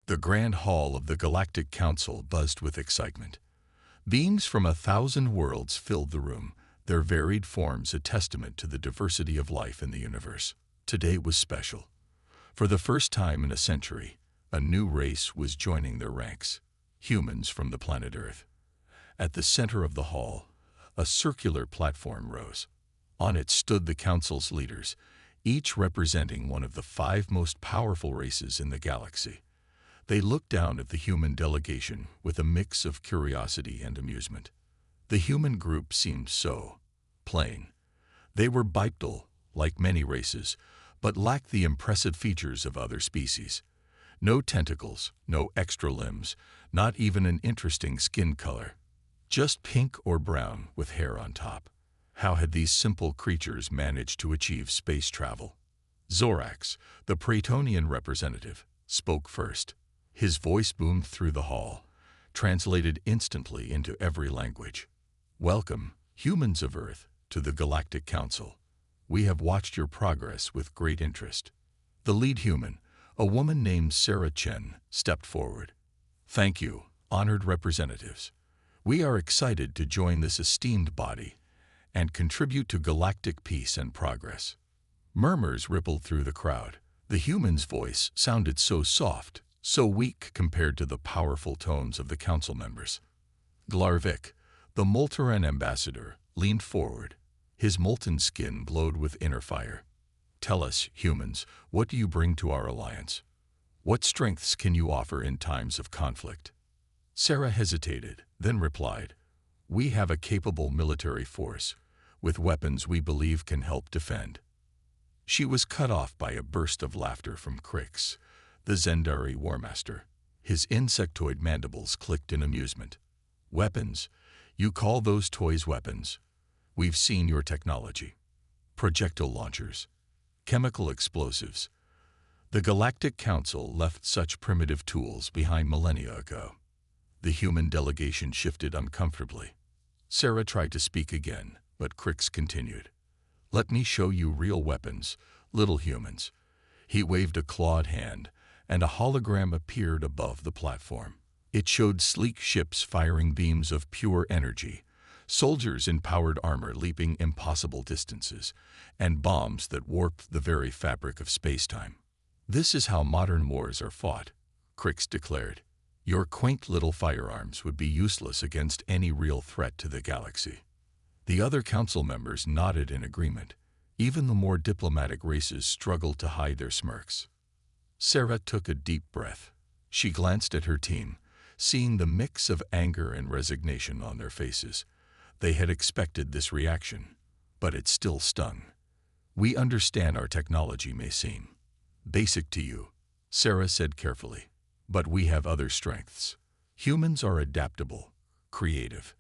The grand hall of the Galactic Council buzzed with excitement. Beings from 1,000 worlds filled the room, their varied forms a testament to the diversity of life in the universe. Today was special. For the first time in a century, a new race was joining their ranks, humans from the planet Earth. At the center of the hall, a circular platform rose. On it stood the Council's leaders, each representing one of the 5 most powerful races in the galaxy. They looked down at the human delegation with a mix of curiosity and amusement. The human group seemed so plain. They were bipedal, like many races, but lacked the impressive features of other species. No tentacles, no extra limbs, not even an interesting skin color. Just pink or brown with hair on top. How had these simple creatures managed to achieve space travel? Zorax, the Praetonian representative, spoke first. His voice boomed through the hall, translated instantly into every language. "Welcome, humans of Earth, to the Galactic Council. We have watched your progress with great interest." The lead human, a woman named Sarah Chen, stepped forward. "Thank you, honored representatives. We are excited to join this esteemed body and contribute to galactic peace and progress." Murmurs rippled through the crowd. The human's voice sounded so soft, so weak compared to the powerful tones of the council members. Glarvik, the Molteran ambassador, leaned forward. His molten skin glowed with inner fire. "Tell us, humans, what do you bring to our alliance? What strengths can you offer in times of conflict?" Sarah hesitated, then replied, "We have a capable military force, with weapons we believe can help defend." She was cut off by a burst of laughter from Crix, the Zendari Warmaster. His insectoid mandibles clicked in amusement. "Weapons? You call those toys weapons? We've seen your technology. Projectile launchers, chemical explosives. The Galactic Council left such primitive tools behind millennia ago." The human delegation shifted uncomfortably. Sarah tried to speak again, but Crix continued. "Let me show you real weapons, little humans." He waved a clawed hand, and a hologram appeared above the platform. It showed sleek ships firing beams of pure energy, soldiers in powered armor leaping impossible distances, and bombs that warped the very fabric of spacetime. "This is how modern wars are fought," Crix declared. "Your quaint little firearms would be useless against any real threat to the galaxy." The other council members nodded in agreement. Even the more diplomatic races struggled to hide their smirks. Sarah took a deep breath. She glanced at her team, seeing the mix of anger and resignation on their faces. They had expected this reaction, but it still stung. "We understand our technology may seem basic to you," Sarah said carefully, "but we have other strengths. Humans are adaptable, creative.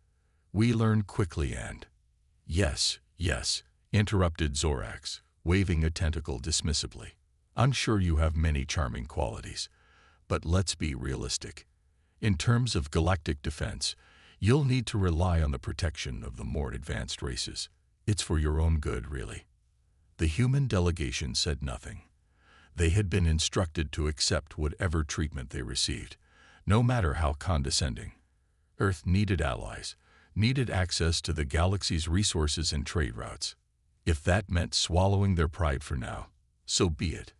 We learn quickly and—" "Yes, yes," interrupted Zorax, waving a tentacle dismissively. "I'm sure you have many charming qualities, but let's be realistic. In terms of galactic defense, you'll need to rely on the protection of the more advanced races. It's for your own good, really." The human delegation said nothing. They had been instructed to accept whatever treatment they received, no matter how condescending. Earth needed allies, needed access to the galaxy's resources and trade routes. If that meant swallowing their pride for now, so be it.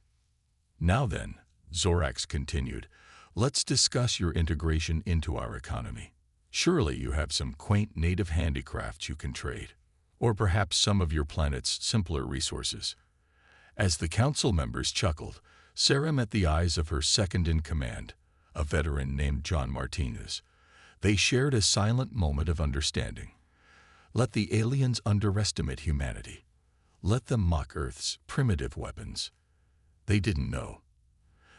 "Now then," Zorax continued, "let's discuss your integration into our economy. Surely you have some quaint native handicrafts you can trade, or perhaps some of your planet's simpler resources." As the council members chuckled, Sarah met the eyes of her second-in-command, a veteran named John Martinez. They shared a silent moment of understanding. Let the aliens underestimate humanity. Let them mock Earth's primitive weapons. They didn't know.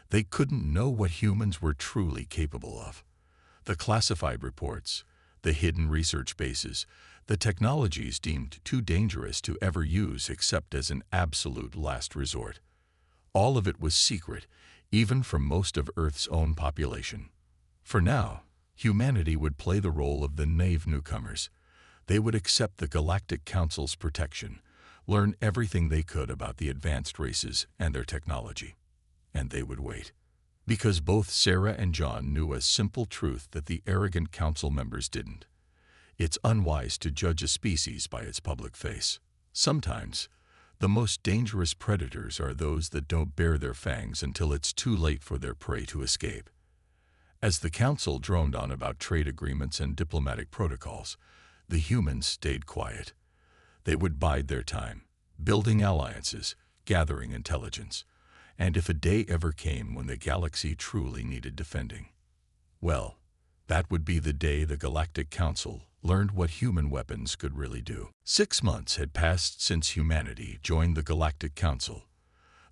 They couldn't know what humans were truly capable of. The classified reports, the hidden research bases, the technologies deemed too dangerous to ever use except as an absolute last resort. All of it was secret, even from most of Earth's own population. For now, humanity would play the role of the naive newcomers. They would accept the Galactic Council's protection, learn everything they could about the advanced races and their technology. And they would wait. Because both Sarah and John knew a simple truth that the arrogant council members didn't. It's unwise to judge a species by its public face. Sometimes, the most dangerous predators are those that don't bare their fangs until it's too late for their prey to escape. As the council droned on about trade agreements and diplomatic protocols, the humans stayed quiet. They would bide their time, building alliances, gathering intelligence, and if a day ever came when the galaxy truly needed defending, well, that would be the day the Galactic Council learned what human weapons could really do. 6 months had passed since humanity joined the Galactic Council.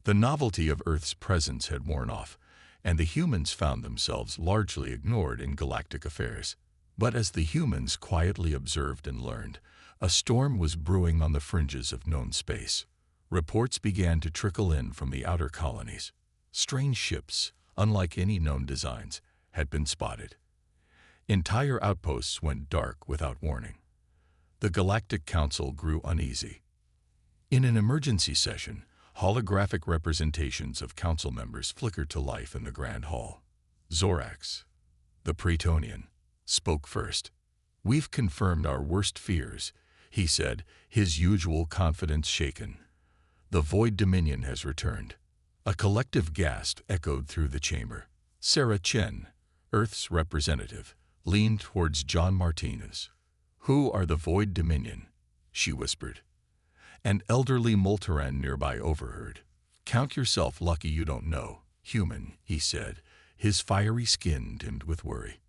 The novelty of Earth's presence had worn off, and the humans found themselves largely ignored in galactic affairs. But as the humans quietly observed and learned, a storm was brewing on the fringes of known space. Reports began to trickle in from the outer colonies. Strange ships, unlike any known designs, had been spotted. Entire outposts went dark without warning. The Galactic Council grew uneasy. In an emergency session, holographic representations of council members flickered to life in the Grand Hall. Zorax, the Pretonian, spoke first. "We've confirmed our worst fears," he said, his usual confidence shaken. "The Void Dominion has returned." A collective gasp echoed through the chamber. Sarah Chen, Earth's representative, leaned towards John Martinez. "Who are the Void Dominion?" she whispered. An elderly Molteran nearby overheard. "Count yourself lucky you don't know, human," he said, his fiery skin dimmed with worry.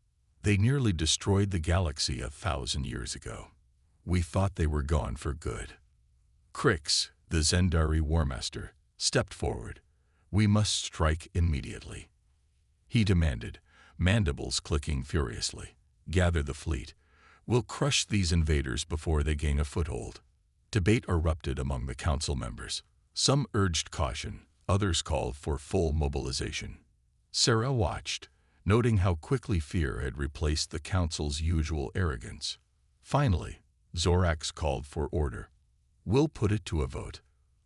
"They nearly destroyed the galaxy 1,000 years ago. We thought they were gone for good." Crix, the Zendari Warmaster, stepped forward. "We must strike immediately," he demanded, mandibles clicking furiously. "Gather the fleet. We'll crush these invaders before they gain a foothold." Debate erupted among the council members. Some urged caution, others called for full mobilization. Sarah watched, noting how quickly fear had replaced the council's usual arrogance. Finally, Zorax called for order. "We'll put it to a vote.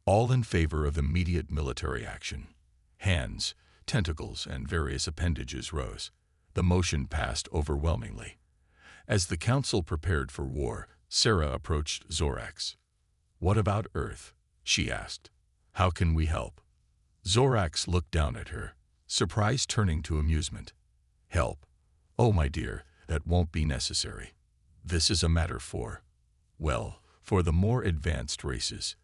All in favor of immediate military action." Hands, tentacles, and various appendages rose. The motion passed overwhelmingly. As the council prepared for war, Sarah approached Zorax. "What about Earth?" she asked. "How can we help?" Zorax looked down at her, surprise turning to amusement. "Help? Oh, my dear, that won't be necessary. This is a matter for the more advanced races.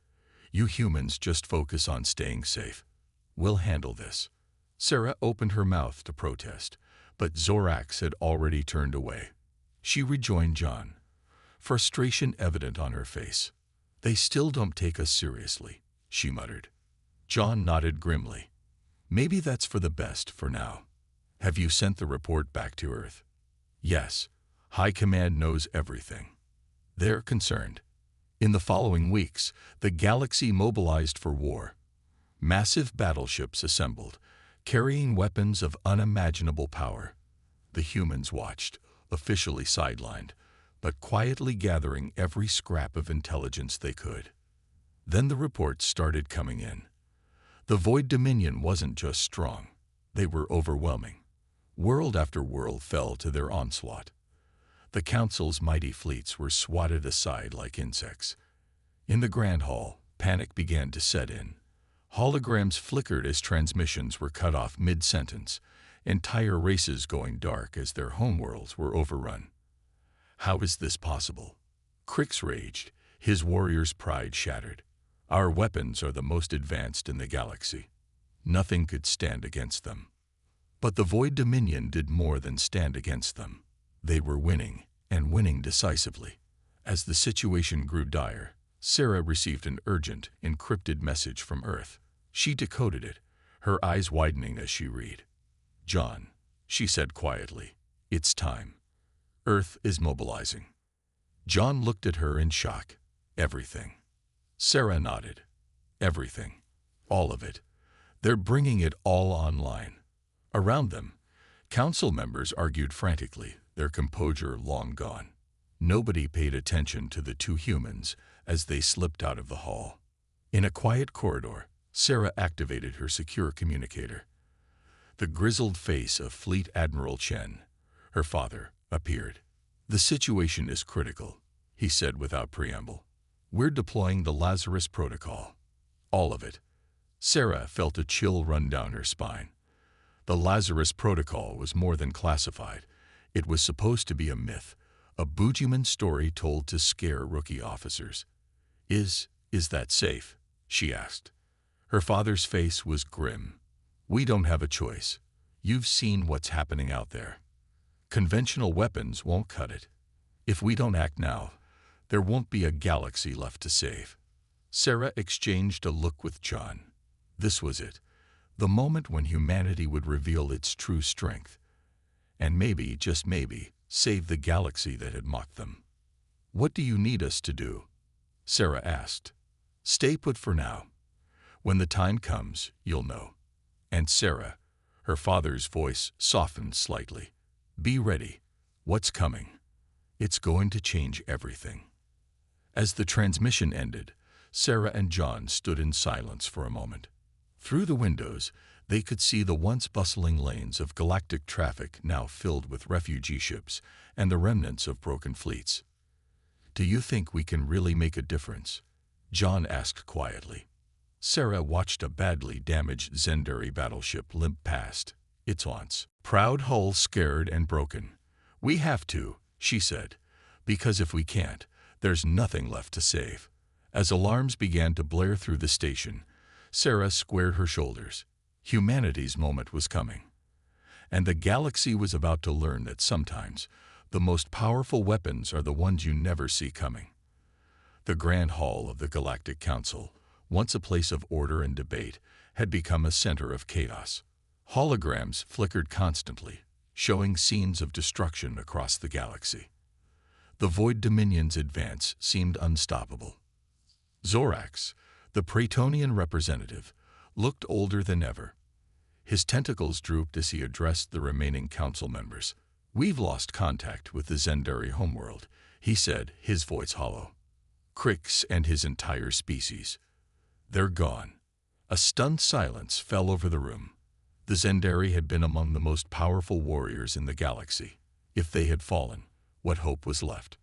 You humans just focus on staying safe. We'll handle this." Sarah opened her mouth to protest, but Zorax had already turned away. She rejoined John, frustration evident on her face. "They still don't take us seriously," she muttered. John nodded grimly. "Maybe that's for the best for now. Have you sent the report back to Earth?" "Yes. High Command knows everything. They're concerned." In the following weeks, the galaxy mobilized for war. Massive battleships assembled, carrying weapons of unimaginable power. The humans watched, officially sidelined, but quietly gathering every scrap of intelligence they could. Then the reports started coming in. The Void Dominion wasn't just strong, they were overwhelming. World after world fell to their onslaught. The Council's mighty fleets were swatted aside like insects. In the Grand Hall, panic began to set in. Holograms flickered as transmissions were cut off mid-sentence, entire races going dark as their homeworlds were overrun. "How is this possible?" Crix raged, his warrior's pride shattered. "Our weapons are the most advanced in the galaxy. Nothing could stand against them." But the Void Dominion did more than stand against them. They were winning, and winning decisively. As the situation grew dire, Sarah received an urgent, encrypted message from Earth. She decoded it, her eyes widening as she read. "John," she said quietly, "it's time. Earth is mobilizing." John looked at her in shock. "Everything?" Sarah nodded. "Everything. All of it. They're bringing it all online." Around them, council members argued frantically, their composure long gone. Nobody paid attention to the two humans as they slipped out of the hall. In a quiet corridor, Sarah activated her secure communicator. The grizzled face of Fleet Admiral Chen, her father, appeared. "The situation is critical," he said without preamble. "We're deploying the Lazarus Protocol. All of it." Sarah felt a chill run down her spine. The Lazarus Protocol was more than classified. It was supposed to be a myth, a boogeyman story told to scare rookie officers. Is that safe?" she asked. Her father's face was grim. "We don't have a choice. You've seen what's happening out there. Conventional weapons won't cut it. If we don't act now, there won't be a galaxy left to save." Sarah exchanged a look with John. This was it, the moment when humanity would reveal its true strength, and maybe, just maybe, save the galaxy that had mocked them. "What do you need us to do?" Sarah asked. "Stay put for now. When the time comes, you'll know." And Sarah, her father's voice softened slightly. "Be ready. What's coming? It's going to change everything." As the transmission ended, Sarah and John stood in silence for a moment. Through the windows, they could see the once bustling lanes of galactic traffic now filled with refugee ships and the remnants of broken fleets. "Do you think we can really make a difference?" John asked quietly. Sarah watched a badly damaged Zendari battleship limp past, its once proud hull scared and broken. "We have to," she said, "because if we can't, there's nothing left to save." As alarms began to blare through the station, Sarah squared her shoulders. Humanity's moment was coming. And the galaxy was about to learn that sometimes the most powerful weapons are the ones you never see coming. The Grand Hall of the Galactic Council, once a place of order and debate, had become a center of chaos. Holograms flickered constantly, showing scenes of destruction across the galaxy. The Void Dominion's advance seemed unstoppable. Zorax, the Praetonian representative, looked older than ever. His tentacles drooped as he addressed the remaining council members. "We've lost contact with the Zendari homeworld," he said, his voice hollow. "Crix and his entire species. They're gone." A stunned silence fell over the room. The Zendari had been among the most powerful warriors in the galaxy. If they had fallen, what hope was left?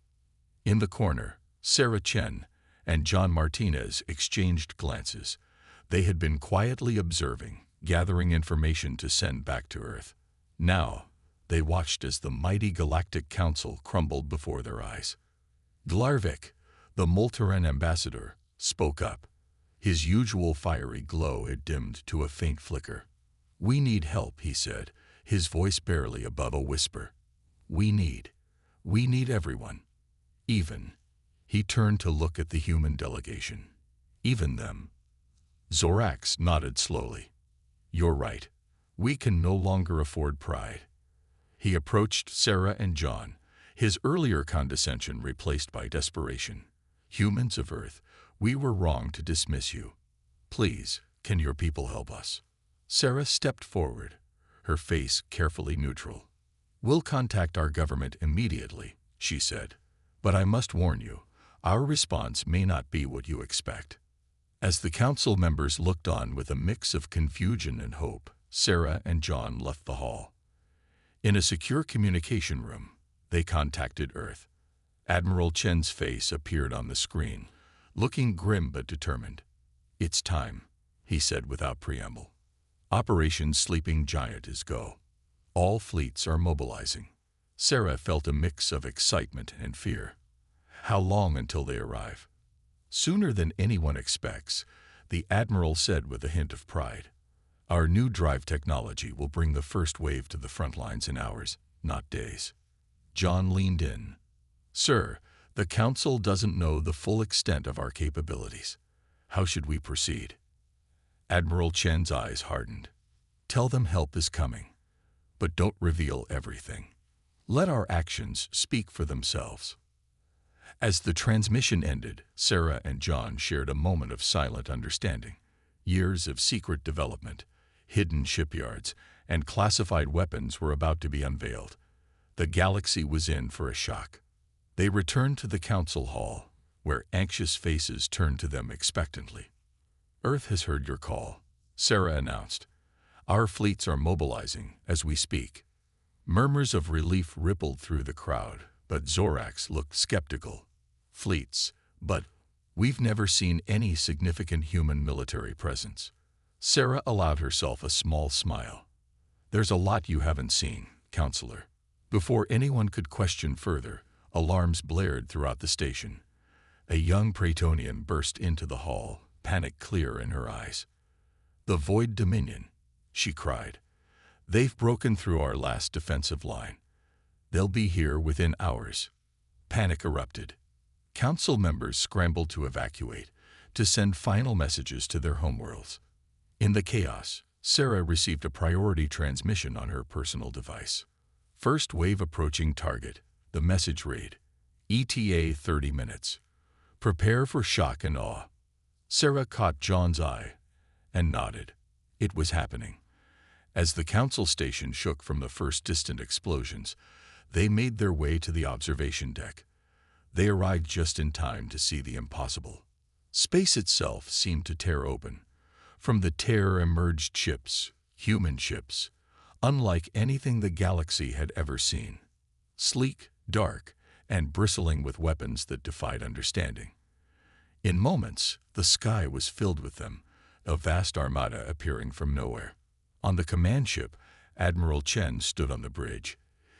In the corner, Sarah Chen and John Martinez exchanged glances. They had been quietly observing, gathering information to send back to Earth. Now, they watched as the mighty Galactic Council crumbled before their eyes. Glarvik, the Molteran ambassador, spoke up. His usual fiery glow had dimmed to a faint flicker. "We need help," he said, his voice barely above a whisper. We need everyone. Even." He turned to look at the human delegation. "Even them." Zorax nodded slowly. "You're right. We can no longer afford pride." He approached Sarah and John, his earlier condescension replaced by desperation. "Humans of Earth, we were wrong to dismiss you. Please, can your people help us?" Sarah stepped forward, her face carefully neutral. "We'll contact our government immediately," she said. "But I must warn you, our response may not be what you expect." As the council members looked on with a mix of confusion and hope, Sarah and John left the hall. In a secure communication room, they contacted Earth. Admiral Chen's face appeared on the screen, looking grim but determined. "It's time," he said without preamble. "Operation Sleeping Giant is go. All fleets are mobilizing." Sarah felt a mix of excitement and fear. "How long until they arrive?" "Sooner than anyone expects," the Admiral said with a hint of pride. "Our new drive technology will bring the first wave to the front lines in hours, not days." John leaned in. "Sir, the Council doesn't know the full extent of our capabilities. How should we proceed?" Admiral Chen's eyes hardened. "Tell them help is coming, but don't reveal everything. Let our actions speak for themselves." As the transmission ended, Sarah and John shared a moment of silent understanding. Years of secret development, hidden shipyards, and classified weapons were about to be unveiled. The galaxy was in for a shock. They returned to the council hall, where anxious faces turned to them expectantly. "Earth has heard your call," Sarah announced. Our fleets are mobilizing as we speak. Murmurs of relief rippled through the crowd, but Zorax looked skeptical. Fleets, but we've never seen any significant human military presence. Sarah allowed herself a small smile. There's a lot you haven't seen, Counselor. Before anyone could question further, alarms blared throughout the station. A young Praetonian burst into the hall, panic clear in her eyes. "The Void Dominion," she cried. "They've broken through our last defensive line. They'll be here within hours." Panic erupted. Council members scrambled to evacuate, to send final messages to their homeworlds. In the chaos, Sarah received a priority transmission on her personal device. First wave approaching target. The message read, ETA 30 minutes. Prepare for shock and awe. Sarah caught John's eye and nodded. It was happening. As the council station shook from the first distant explosions, they made their way to the observation deck. They arrived just in time to see the impossible. Space itself seemed to tear open. From the tear emerged ships, human ships, unlike anything the galaxy had ever seen. Sleek, dark, and bristling with weapons that defied understanding. In moments, the sky was filled with them, a vast armada appearing from nowhere. On the command ship, Admiral Chen stood on the bridge,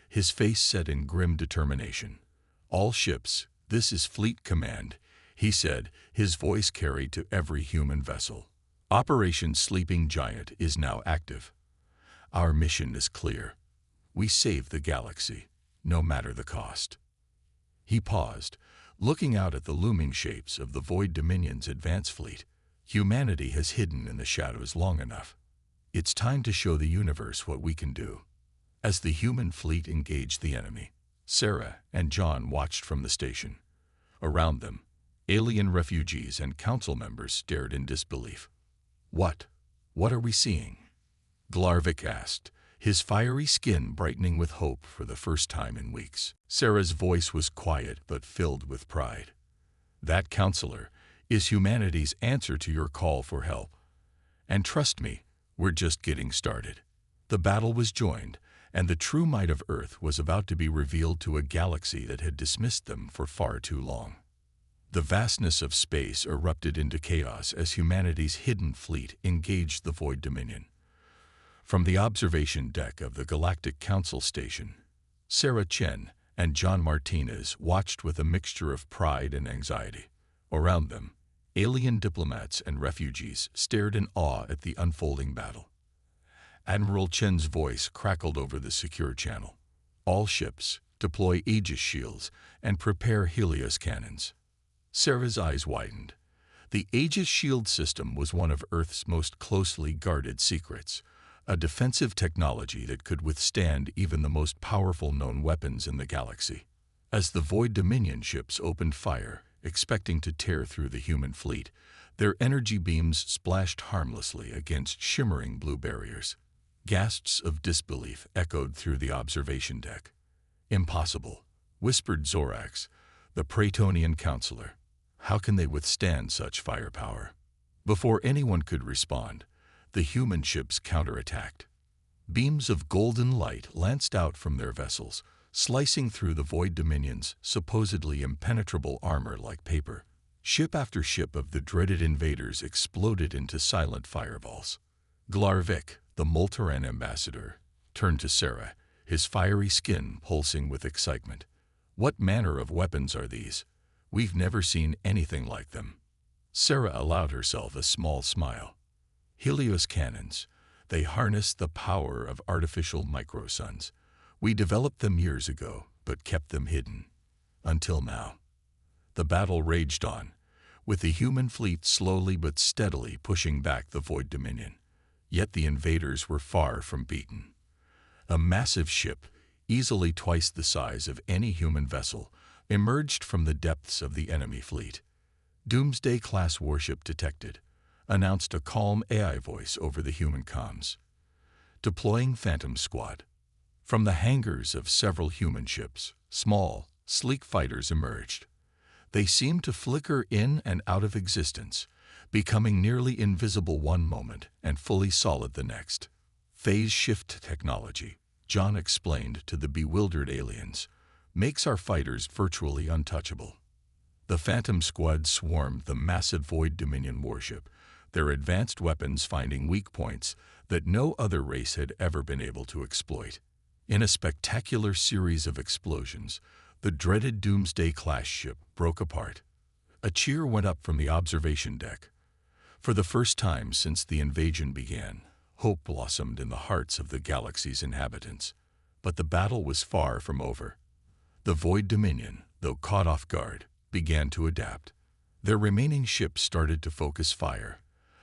his face set in grim determination. "All ships, this is Fleet Command," he said, his voice carried to every human vessel. "Operation Sleeping Giant is now active. Our mission is clear. We save the galaxy, no matter the cost." He paused, looking out at the looming shapes of the Void Dominion's advance fleet. Humanity has hidden in the shadows long enough. It's time to show the universe what we can do. As the human fleet engaged the enemy, Sarah and John watched from the station. Around them, alien refugees and council members stared in disbelief. What are we seeing?" Galactic asked, his fiery skin brightening with hope for the first time in weeks. Sarah's voice was quiet but filled with pride. "That, Counselor, is humanity's answer to your call for help. And trust me, we're just getting started." The battle was joined, and the true might of Earth was about to be revealed to a galaxy that had dismissed them for far too long. The vastness of space erupted into chaos as humanity's hidden fleet engaged the Void Dominion. From the observation deck of the Galactic Council Station, Sarah Chen and John Martinez watched with a mixture of pride and anxiety. Around them, alien diplomats and refugees stared in awe at the unfolding battle. Admiral Chen's voice crackled over the secure channel. "All ships, deploy Aegis shields and prepare Helios cannons." Sarah's eyes widened. The Aegis shield system was one of Earth's most closely guarded secrets, a defensive technology that could withstand even the most powerful known weapons in the galaxy. As the Void Dominion ships opened fire, expecting to tear through the human fleet, their energy beams splashed harmlessly against shimmering blue barriers. Gasps of disbelief echoed through the observation deck. "Impossible," whispered Zorax, the Praetonian counselor. "How can they withstand such firepower?" Before anyone could respond, the human ships counterattacked. Beams of golden light lanced out from their vessels, slicing through the Void Dominion's supposedly impenetrable armor like paper. Ship after ship of the dreaded invaders exploded into silent fireballs. Galactic, the Molteran ambassador, turned to Sarah, his fiery skin pulsing with excitement. "What manner of weapons are these? We've never seen anything like them." Sarah allowed herself a small smile. "Helios cannons. They harness the power of artificial microsuns. We developed them years ago, but kept them hidden. Until now." The battle raged on, with the human fleet slowly but steadily pushing back the Void Dominion. Yet the invaders were far from beaten. A massive ship, easily twice the size of any human vessel, emerged from the depths of the enemy fleet. "Doomsday-class warship detected," announced a calm AI voice over the human comms. "Deploying Phantom Squad." From the hangars of several human ships, small, sleek fighters emerged. They seemed to flicker in and out of existence, becoming nearly invisible one moment and fully solid the next. phase shift technology, John explained to the bewildered aliens, makes our fighters virtually untouchable. The Phantom Squad swarmed the massive Void Dominion warship, their advanced weapons finding weak points that no other race had ever been able to exploit. In a spectacular series of explosions, the dreaded Doomsday-class ship broke apart. A cheer went up from the observation deck. For the first time since the invasion began, hope blossomed in the hearts of the galaxy's inhabitants. But the battle was far from over. The Void Dominion, though caught off guard, began to adapt. Their remaining ships started to focus fire,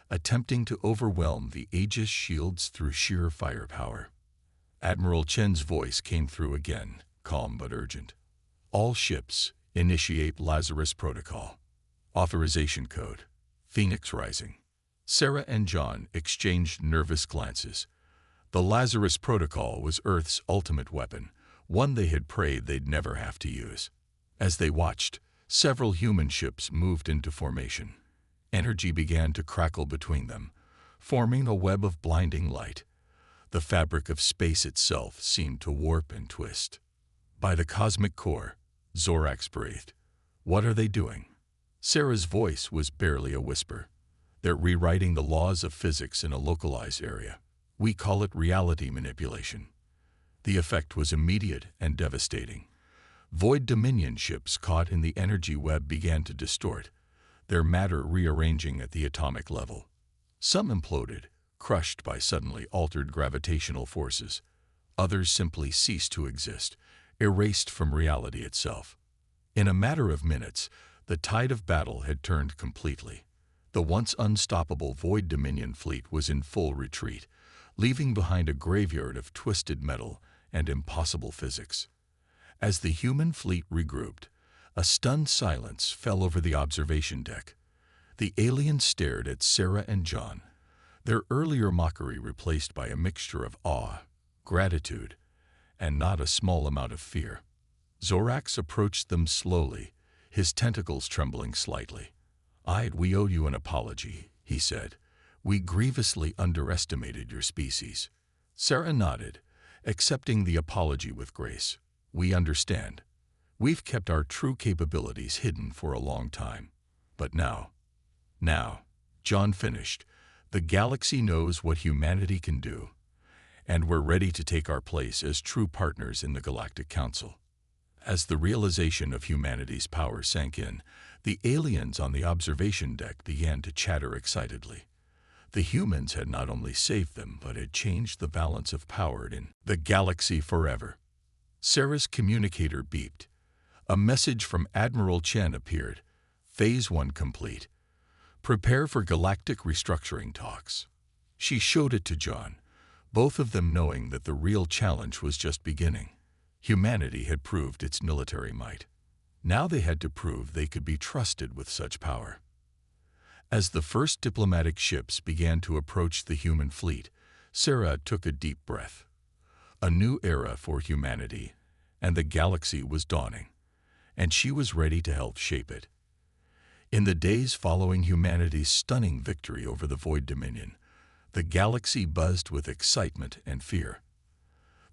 attempting to overwhelm the Aegis shields through sheer firepower. Admiral Chen's voice came through again, calm but urgent. All ships, initiate Lazarus Protocol. Authorization code, Phoenix Rising. Sarah and John exchanged nervous glances. The Lazarus Protocol was Earth's ultimate weapon, one they had prayed they'd never have to use. As they watched, several human ships moved into formation. Energy began to crackle between them, forming a web of blinding light. The fabric of space itself seemed to warp and twist. By the cosmic core, Zorax breathed. "What are they doing?" Sarah's voice was barely a whisper. "They're rewriting the laws of physics in a localized area. We call it reality manipulation." The effect was immediate and devastating. Void Dominion ships caught in the energy web began to distort, their matter rearranging at the atomic level. Some imploded, crushed by suddenly altered gravitational forces. Others simply ceased to exist, erased from reality itself. In a matter of minutes, the tide of battle had turned completely. The once unstoppable Void Dominion fleet was in full retreat, leaving behind a graveyard of twisted metal and impossible physics. As the human fleet regrouped, a stunned silence fell over the observation deck. The aliens stared at Sarah and John, their earlier mockery replaced by a mixture of awe, gratitude, and not a small amount of fear. Zorax approached them slowly, his tentacles trembling slightly. "We owe you an apology," he said. "We grievously underestimated your species." Sarah nodded, accepting the apology with grace. "We understand. We've kept our true capabilities hidden for a long time. But now, John finished, the galaxy knows what humanity can do, and we're ready to take our place as true partners in the Galactic Council." As the realization of humanity's power sank in, the aliens on the observation deck began to chatter excitedly. The humans had not only saved them, but had changed the balance of power in the galaxy forever. Sarah's communicator beeped. A message from Admiral Chen appeared. Phase 1 complete. Prepare for galactic restructuring talks. She showed it to John, both of them knowing that the real challenge was just beginning. Humanity had proved its military might. Now they had to prove they could be trusted with such power. As the first diplomatic ships began to approach the human fleet, Sarah took a deep breath. A new era for humanity, and the galaxy was dawning, and she was ready to help shape it. In the days following humanity's stunning victory over the Void Dominion, the galaxy buzzed with excitement and fear.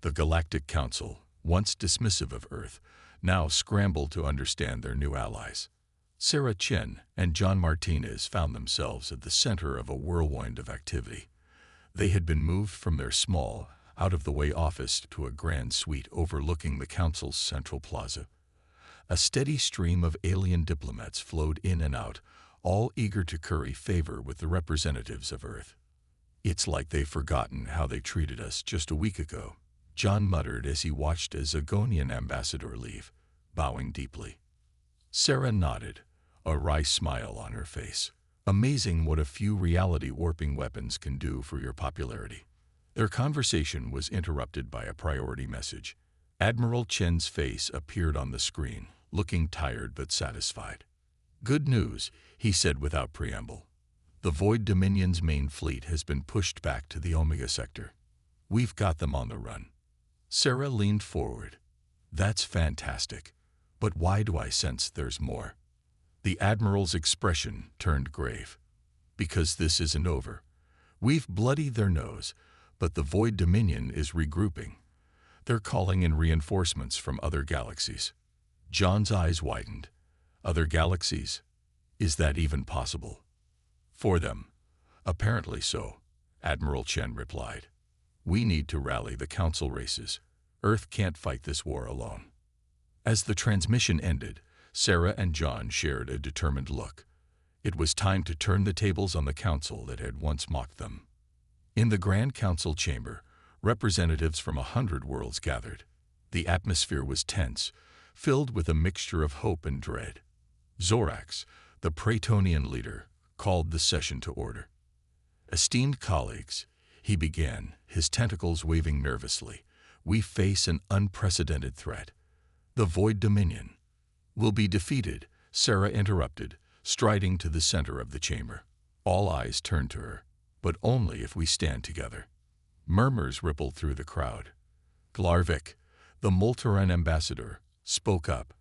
The Galactic Council, once dismissive of Earth, now scrambled to understand their new allies. Sarah Chen and John Martinez found themselves at the center of a whirlwind of activity. They had been moved from their small, out-of-the-way office to a grand suite overlooking the Council's central plaza. A steady stream of alien diplomats flowed in and out, all eager to curry favor with the representatives of Earth. "It's like they've forgotten how they treated us just a week ago," John muttered as he watched a Zagonian ambassador leave, bowing deeply. Sarah nodded, a wry smile on her face. "Amazing what a few reality-warping weapons can do for your popularity." Their conversation was interrupted by a priority message. Admiral Chen's face appeared on the screen, looking tired but satisfied. "Good news," he said without preamble. "The Void Dominion's main fleet has been pushed back to the Omega sector. We've got them on the run." Sarah leaned forward. "That's fantastic. But why do I sense there's more?" The Admiral's expression turned grave. "Because this isn't over. We've bloodied their nose, But the Void Dominion is regrouping. They're calling in reinforcements from other galaxies. John's eyes widened. Other galaxies? Is that even possible? For them. Apparently so, Admiral Chen replied. We need to rally the Council races. Earth can't fight this war alone. As the transmission ended, Sarah and John shared a determined look. It was time to turn the tables on the Council that had once mocked them. In the Grand Council chamber, representatives from 100 worlds gathered. The atmosphere was tense, filled with a mixture of hope and dread. Zorax, the Praetonian leader, called the session to order. Esteemed colleagues, he began, his tentacles waving nervously, we face an unprecedented threat. The Void Dominion will be defeated, Sarah interrupted, striding to the center of the chamber. All eyes turned to her, but only if we stand together. Murmurs rippled through the crowd. Glarvik, the Molteran ambassador, spoke up.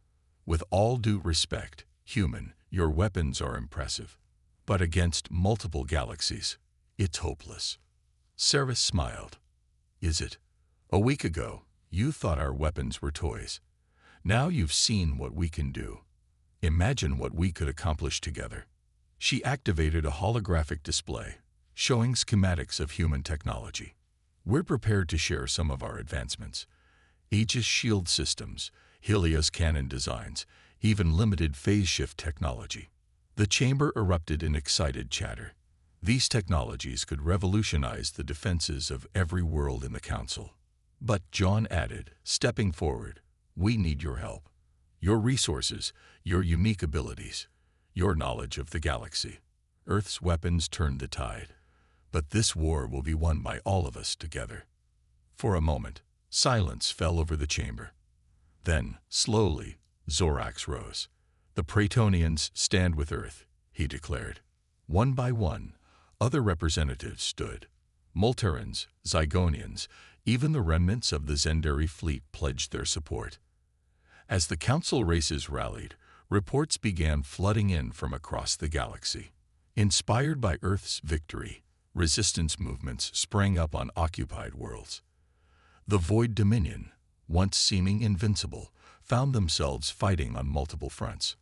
With all due respect, human, your weapons are impressive. But against multiple galaxies, it's hopeless. Sarah smiled. Is it? A week ago, you thought our weapons were toys. Now you've seen what we can do. Imagine what we could accomplish together. She activated a holographic display, showing schematics of human technology. We're prepared to share some of our advancements. Aegis shield systems, Helios cannon designs, even limited phase shift technology. The chamber erupted in excited chatter. These technologies could revolutionize the defenses of every world in the Council. But John added, stepping forward, we need your help. Your resources, your unique abilities, your knowledge of the galaxy. Earth's weapons turned the tide. But this war will be won by all of us together. For a moment, silence fell over the chamber. Then, slowly, Zorax rose. The Praetonians stand with Earth, he declared. One by one, other representatives stood. Molterans, Zygonians, even the remnants of the Zendari fleet pledged their support. As the Council races rallied, reports began flooding in from across the galaxy. Inspired by Earth's victory, resistance movements sprang up on occupied worlds. The Void Dominion, once seeming invincible, found themselves fighting on multiple fronts.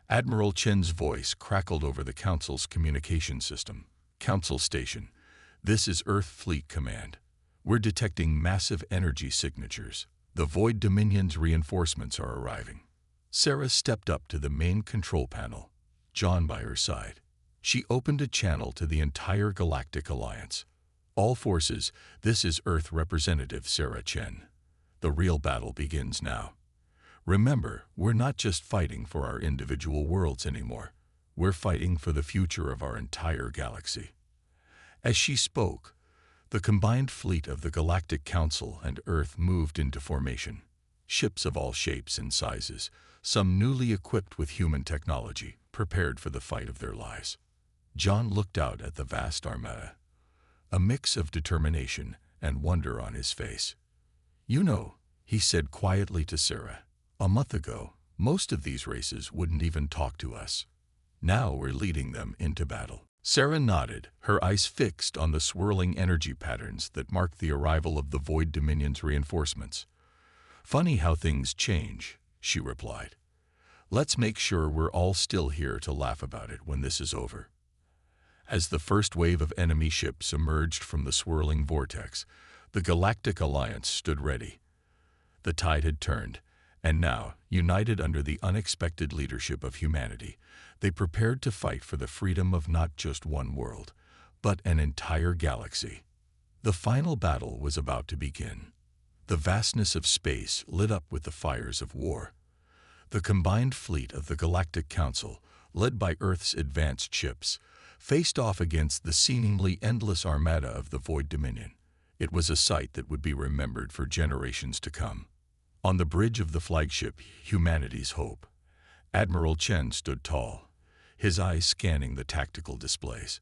Admiral Chen's voice crackled over the Council's communication system. Council Station, this is Earth Fleet Command. We're detecting massive energy signatures. The Void Dominion's reinforcements are arriving. Sarah stepped up to the main control panel, John by her side. She opened a channel to the entire Galactic Alliance. All forces, this is Earth Representative Sarah Chen. The real battle begins now. Remember, we're not just fighting for our individual worlds anymore. We're fighting for the future of our entire galaxy. As she spoke, the combined fleet of the Galactic Council and Earth moved into formation. Ships of all shapes and sizes, some newly equipped with human technology, prepared for the fight of their lives. John looked out at the vast armada, a mix of determination and wonder on his face. You know, he said quietly to Sarah, a month ago, most of these races wouldn't even talk to us. Now we're leading them into battle. Sarah nodded, her eyes fixed on the swirling energy patterns that marked the arrival of the Void Dominion's reinforcements. Funny how things change, she replied. Let's make sure we're all still here to laugh about it when this is over. As the first wave of enemy ships emerged from the swirling vortex, the Galactic Alliance stood ready. The tide had turned, and now, united under the unexpected leadership of humanity, they prepared to fight for the freedom of not just one world, but an entire galaxy. The final battle was about to begin. The vastness of space lit up with the fires of war. The combined fleet of the Galactic Council, led by Earth's advanced ships, faced off against the seemingly endless armada of the Void Dominion. It was a sight that would be remembered for generations to come. On the bridge of the flagship, Humanity's Hope, Admiral Chen stood tall, his eyes scanning the tactical displays.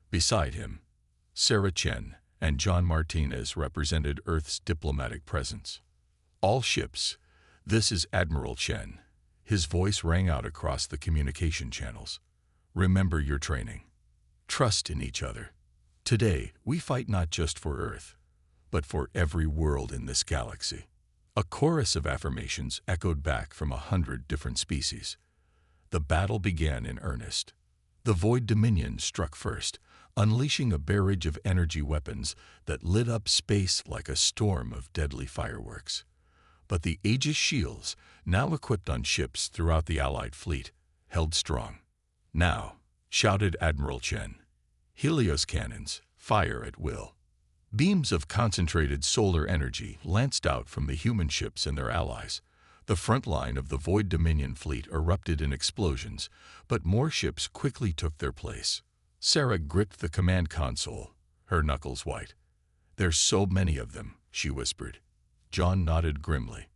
Beside him, Sarah Chen and John Martinez represented Earth's diplomatic presence. All ships, this is Admiral Chen. His voice rang out across the communication channels. Remember your training. Trust in each other. Today, we fight not just for Earth, but for every world in this galaxy. A chorus of affirmations echoed back from 100 different species. The battle began in earnest. The Void Dominion struck first, unleashing a barrage of energy weapons that lit up space like a storm of deadly fireworks. But the Aegis shields, now equipped on ships throughout the Allied fleet, held strong. "Now," shouted Admiral Chen. "Helios cannons, fire at will." Beams of concentrated solar energy lanced out from the human ships and their allies. The front line of the Void Dominion fleet erupted in explosions, but more ships quickly took their place. Sarah gripped the command console, her knuckles white. "There's so many of them," she whispered. John nodded grimly.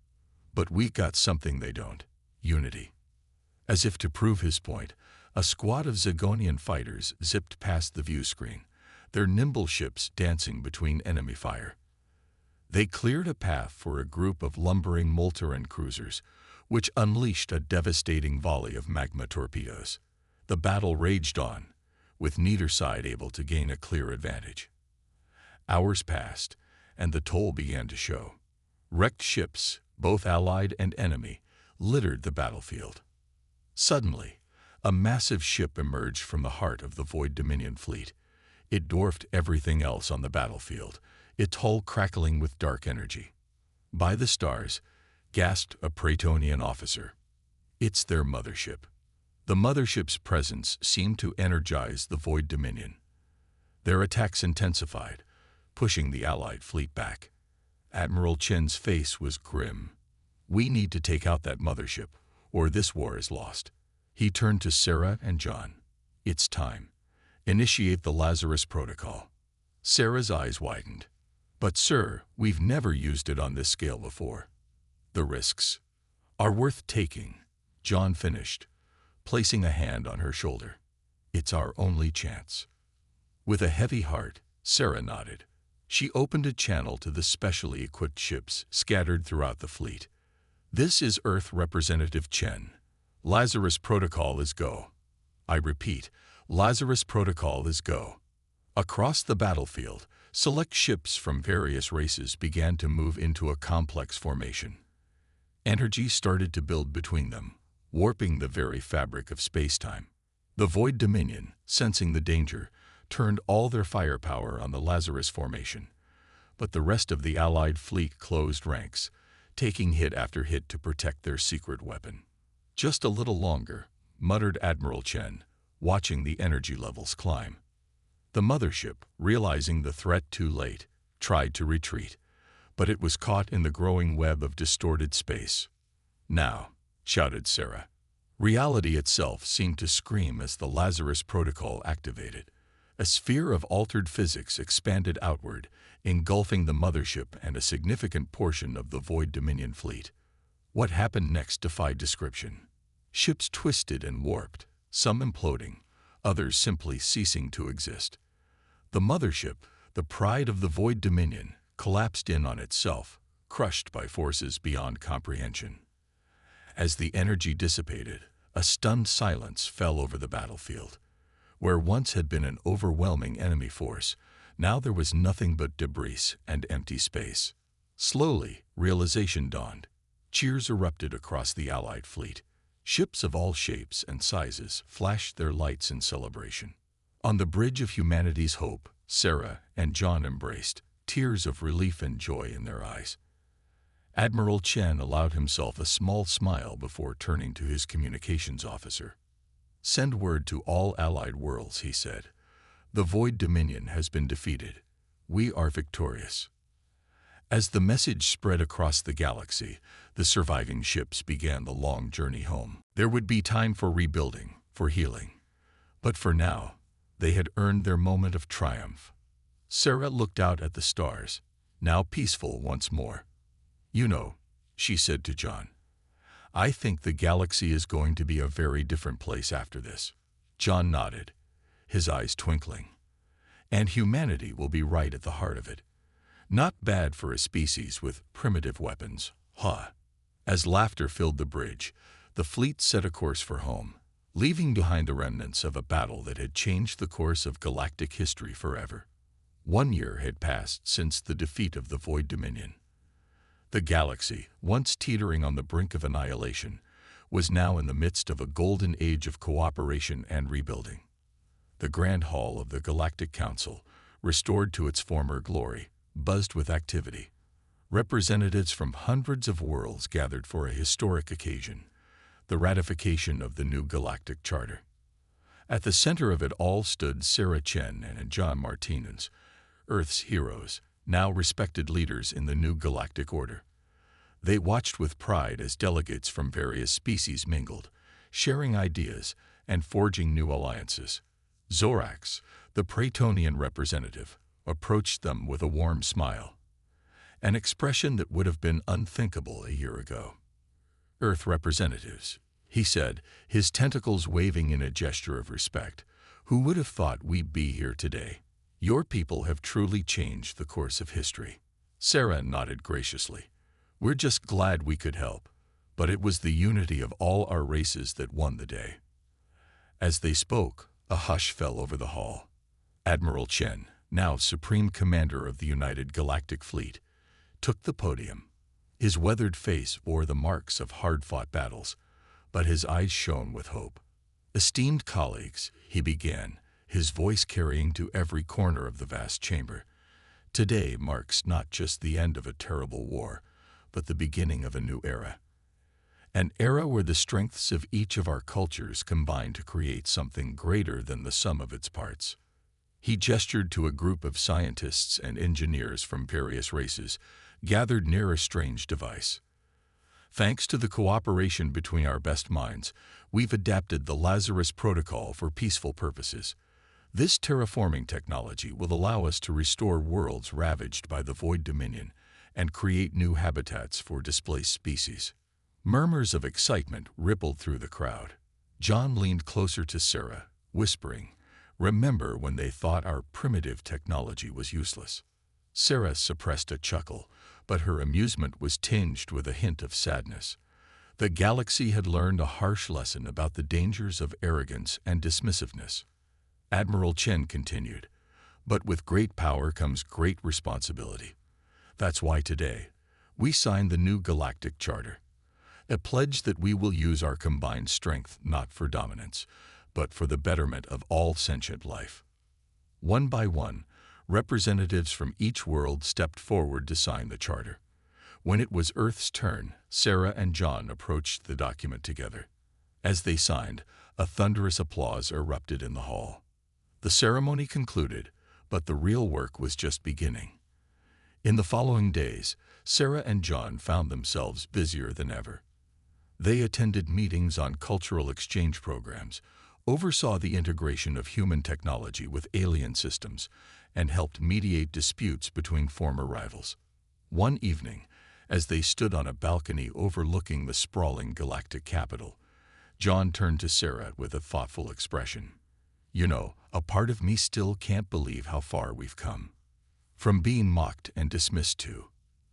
"But we got something they don't: unity." As if to prove his point, a squad of Zagonian fighters zipped past the view screen, their nimble ships dancing between enemy fire. They cleared a path for a group of lumbering Molteran cruisers, which unleashed a devastating volley of magma torpedoes. The battle raged on, with neither side able to gain a clear advantage. Hours passed, and the toll began to show. Wrecked ships, both allied and enemy, littered the battlefield. Suddenly, a massive ship emerged from the heart of the Void Dominion fleet. It dwarfed everything else on the battlefield, its hull crackling with dark energy. "By the stars," gasped a Praetonian officer. "It's their mothership." The mothership's presence seemed to energize the Void Dominion. Their attacks intensified, pushing the Allied fleet back. Admiral Chen's face was grim. "We need to take out that mothership, or this war is lost." He turned to Sarah and John. "It's time. Initiate the Lazarus Protocol." Sarah's eyes widened. "But sir, we've never used it on this scale before." "The risks are worth taking," John finished, placing a hand on her shoulder. "It's our only chance." With a heavy heart, Sarah nodded. She opened a channel to the specially equipped ships scattered throughout the fleet. "This is Earth Representative Chen. Lazarus Protocol is go. I repeat, Lazarus Protocol is go." Across the battlefield, select ships from various races began to move into a complex formation. Energy started to build between them, warping the very fabric of space-time. The Void Dominion, sensing the danger, turned all their firepower on the Lazarus formation. But the rest of the Allied fleet closed ranks, taking hit after hit to protect their secret weapon. "Just a little longer," muttered Admiral Chen, watching the energy levels climb. The mothership, realizing the threat too late, tried to retreat, but it was caught in the growing web of distorted space. "Now," shouted Sarah. Reality itself seemed to scream as the Lazarus Protocol activated. A sphere of altered physics expanded outward, engulfing the mothership and a significant portion of the Void Dominion fleet. What happened next defied description. Ships twisted and warped, some imploding, others simply ceasing to exist. The mothership, the pride of the Void Dominion, collapsed in on itself, crushed by forces beyond comprehension. As the energy dissipated, a stunned silence fell over the battlefield. Where once had been an overwhelming enemy force, now there was nothing but debris and empty space. Slowly, realization dawned. Cheers erupted across the Allied fleet. Ships of all shapes and sizes flashed their lights in celebration. On the bridge of humanity's hope, Sarah and John embraced, tears of relief and joy in their eyes. Admiral Chen allowed himself a small smile before turning to his communications officer. "Send word to all Allied worlds," he said. "The Void Dominion has been defeated. We are victorious." As the message spread across the galaxy, the surviving ships began the long journey home. There would be time for rebuilding, for healing. But for now, they had earned their moment of triumph. Sarah looked out at the stars, now peaceful once more. "You know," she said to John, "I think the galaxy is going to be a very different place after this." John nodded, his eyes twinkling. "And humanity will be right at the heart of it. Not bad for a species with primitive weapons, huh?" As laughter filled the bridge, the fleet set a course for home, leaving behind the remnants of a battle that had changed the course of galactic history forever. 1 year had passed since the defeat of the Void Dominion. The galaxy, once teetering on the brink of annihilation, was now in the midst of a golden age of cooperation and rebuilding. The Grand Hall of the Galactic Council, restored to its former glory, buzzed with activity. Representatives from hundreds of worlds gathered for a historic occasion, the ratification of the new Galactic Charter. At the center of it all stood Sarah Chen and John Martinez, Earth's heroes, now respected leaders in the new Galactic Order. They watched with pride as delegates from various species mingled, sharing ideas and forging new alliances. Zorax, the Praetonian representative, approached them with a warm smile, an expression that would have been unthinkable a year ago. Earth representatives, he said, his tentacles waving in a gesture of respect, who would have thought we'd be here today? Your people have truly changed the course of history. Sarah nodded graciously. We're just glad we could help, but it was the unity of all our races that won the day. As they spoke, a hush fell over the hall. Admiral Chen, now Supreme Commander of the United Galactic Fleet, took the podium. His weathered face bore the marks of hard-fought battles, but his eyes shone with hope. Esteemed colleagues, he began, his voice carrying to every corner of the vast chamber. Today marks not just the end of a terrible war, but the beginning of a new era. An era where the strengths of each of our cultures combine to create something greater than the sum of its parts. He gestured to a group of scientists and engineers from various races, gathered near a strange device. Thanks to the cooperation between our best minds, we've adapted the Lazarus Protocol for peaceful purposes. This terraforming technology will allow us to restore worlds ravaged by the Void Dominion and create new habitats for displaced species. Murmurs of excitement rippled through the crowd. John leaned closer to Sarah, whispering, "Remember when they thought our primitive technology was useless?" Sarah suppressed a chuckle, but her amusement was tinged with a hint of sadness. The galaxy had learned a harsh lesson about the dangers of arrogance and dismissiveness. Admiral Chen continued, "But with great power comes great responsibility. That's why today, we signed the new Galactic Charter, a pledge that we will use our combined strength not for dominance, but for the betterment of all sentient life." One by one, representatives from each world stepped forward to sign the charter. When it was Earth's turn, Sarah and John approached the document together. As they signed, a thunderous applause erupted in the hall. The ceremony concluded, but the real work was just beginning. In the following days, Sarah and John found themselves busier than ever. They attended meetings on cultural exchange programs, oversaw the integration of human technology with alien systems, and helped mediate disputes between former rivals. One evening, as they stood on a balcony overlooking the sprawling galactic capital, John turned to Sarah with a thoughtful expression. "You know, a part of me still can't believe how far we've come. From being mocked and dismissed to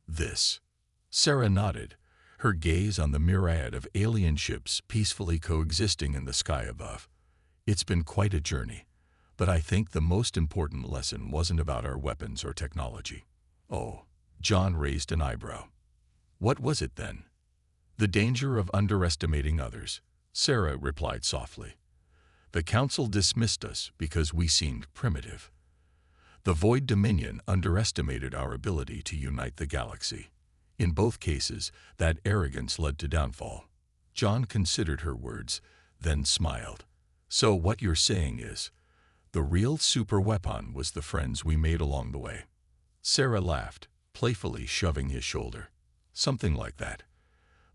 this." Sarah nodded, her gaze on the myriad of alien ships peacefully coexisting in the sky above. "It's been quite a journey, but I think the most important lesson wasn't about our weapons or technology." "Oh," John raised an eyebrow. "What was it then?" "The danger of underestimating others," Sarah replied softly. "The Council dismissed us because we seemed primitive. The Void Dominion underestimated our ability to unite the galaxy. In both cases, that arrogance led to downfall." John considered her words, then smiled. "So what you're saying is, the real super weapon was the friends we made along the way?" Sarah laughed, playfully shoving his shoulder. "Something like that.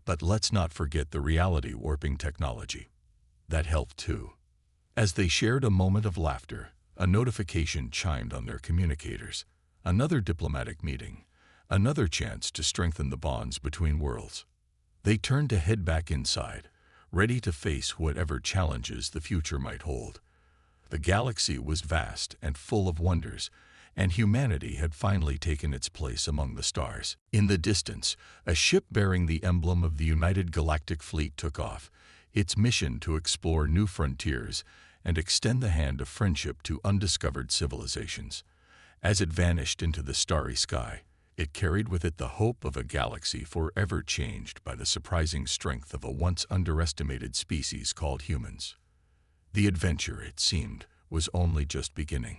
But let's not forget the reality-warping technology. That helped too." As they shared a moment of laughter, a notification chimed on their communicators. Another diplomatic meeting, another chance to strengthen the bonds between worlds. They turned to head back inside, ready to face whatever challenges the future might hold. The galaxy was vast and full of wonders, and humanity had finally taken its place among the stars. In the distance, a ship bearing the emblem of the United Galactic Fleet took off, its mission to explore new frontiers and extend the hand of friendship to undiscovered civilizations. As it vanished into the starry sky, it carried with it the hope of a galaxy forever changed by the surprising strength of a once underestimated species called humans. The adventure, it seemed, was only just beginning.